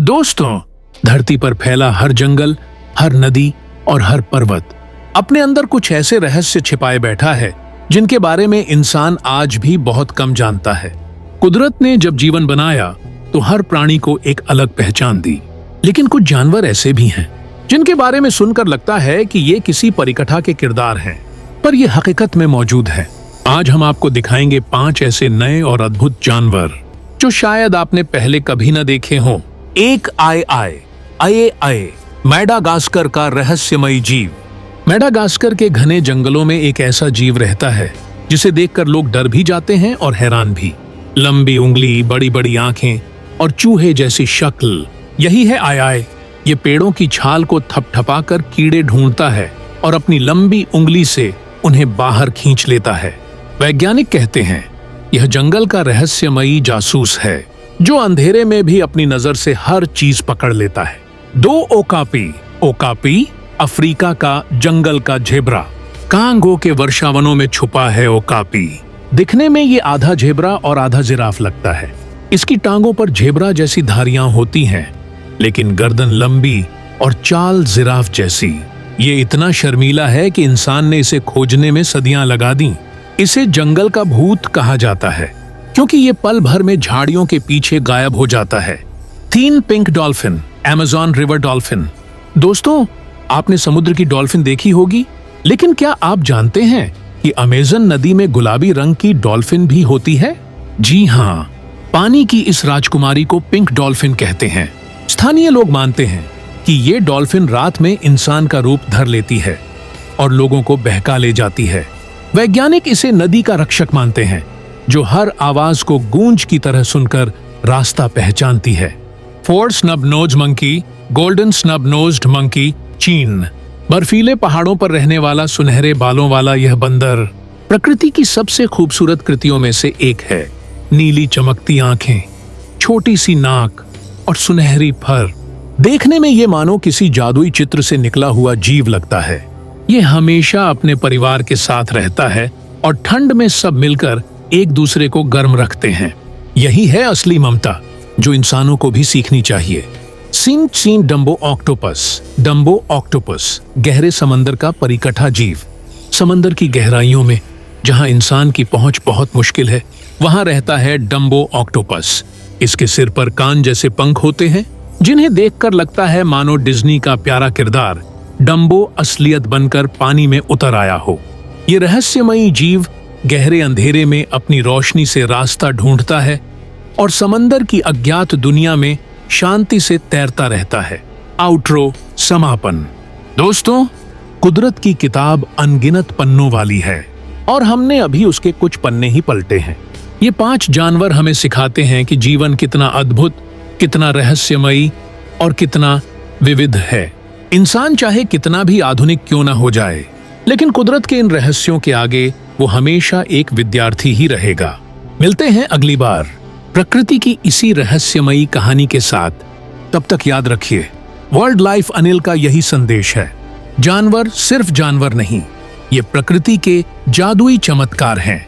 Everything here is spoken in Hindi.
दोस्तों, धरती पर फैला हर जंगल, हर नदी और हर पर्वत अपने अंदर कुछ ऐसे रहस्य छिपाए बैठा है जिनके बारे में इंसान आज भी बहुत कम जानता है। कुदरत ने जब जीवन बनाया तो हर प्राणी को एक अलग पहचान दी, लेकिन कुछ जानवर ऐसे भी हैं जिनके बारे में सुनकर लगता है कि ये किसी परिकथा के किरदार हैं, पर ये हकीकत में मौजूद है। आज हम आपको दिखाएंगे 5 ऐसे नए और अद्भुत जानवर जो शायद आपने पहले कभी न देखे हों। एक आए मैडागास्कर का रहस्यमयी जीव। मैडागास्कर के घने जंगलों में एक ऐसा जीव रहता है जिसे देखकर लोग डर भी जाते हैं और हैरान भी। लंबी उंगली, बड़ी बड़ी आंखें और चूहे जैसी शक्ल, यही है आय। ये पेड़ों की छाल को थपथपाकर कीड़े ढूंढता है और अपनी लंबी उंगली से उन्हें बाहर खींच लेता है। वैज्ञानिक कहते हैं यह जंगल का रहस्यमयी जासूस है जो अंधेरे में भी अपनी नजर से हर चीज पकड़ लेता है। 2 ओकापी अफ्रीका का जंगल का झेब्रा। कांगो के वर्षावनों में छुपा है ओकापी। दिखने में ये आधा झेब्रा और आधा जिराफ लगता है। इसकी टांगों पर झेब्रा जैसी धारियां होती हैं, लेकिन गर्दन लंबी और चाल जिराफ जैसी। ये इतना शर्मीला है कि इंसान ने इसे खोजने में सदियां लगा दी। इसे जंगल का भूत कहा जाता है क्योंकि ये पल भर में झाड़ियों के पीछे गायब हो जाता है। 3 pink dolphin, Amazon river dolphin. दोस्तों, आपने समुद्र की डॉल्फिन देखी होगी, लेकिन क्या आप जानते हैं कि अमेज़न नदी में गुलाबी रंग की डॉल्फिन भी होती है? जी हाँ, पानी की इस राजकुमारी को पिंक डॉल्फिन कहते हैं। स्थानीय लोग मानते हैं कि ये डॉल्फिन रात में इंसान का रूप धर लेती है और लोगों को बहका ले जाती है। वैज्ञानिक इसे नदी का रक्षक मानते हैं जो हर आवाज को गूंज की तरह सुनकर रास्ता पहचानती है। 4 snub nose monkey, golden snub nosed monkey, चीन। बर्फीले पहाड़ों पर रहने वाला सुनहरे बालों वाला यह बंदर प्रकृति की सबसे खूबसूरत कृतियों में से एक है। नीली चमकती आंखें, छोटी सी नाक और सुनहरी फर। देखने में ये मानो किसी जादुई चित्र से निकला हुआ जीव लगता है। ये हमेशा अपने परिवार के साथ रहता है और ठंड में सब मिलकर एक दूसरे को गर्म रखते हैं। यही है असली ममता जो इंसानों को भी सीखनी चाहिए। सिंग डम्बो ऑक्टोपस गहरे समंदर का परिकठा जीव। समंदर की गहराइयों में जहां इंसान की पहुंच बहुत मुश्किल है, वहां रहता है डम्बो ऑक्टोपस। इसके सिर पर कान जैसे पंख होते हैं जिन्हें देखकर लगता है मानो डिज्नी का प्यारा किरदार डम्बो असलियत बनकर पानी में उतर आया हो। ये रहस्यमयी जीव गहरे अंधेरे में अपनी रोशनी से रास्ता ढूंढता है और समंदर की अज्ञात दुनिया में शांति से तैरता रहता है। आउट्रो, समापन। दोस्तों, कुदरत की किताब अनगिनत पन्नों वाली है और हमने अभी उसके कुछ पन्ने ही पलटे हैं। ये 5 जानवर हमें सिखाते हैं कि जीवन कितना अद्भुत, कितना रहस्यमयी और कितना विविध है। इंसान चाहे कितना भी आधुनिक क्यों ना हो जाए, लेकिन कुदरत के इन रहस्यों के आगे वो हमेशा एक विद्यार्थी ही रहेगा। मिलते हैं अगली बार प्रकृति की इसी रहस्यमयी कहानी के साथ। तब तक याद रखिए, वर्ल्ड लाइफ अनिल का यही संदेश है। जानवर सिर्फ जानवर नहीं, ये प्रकृति के जादुई चमत्कार हैं।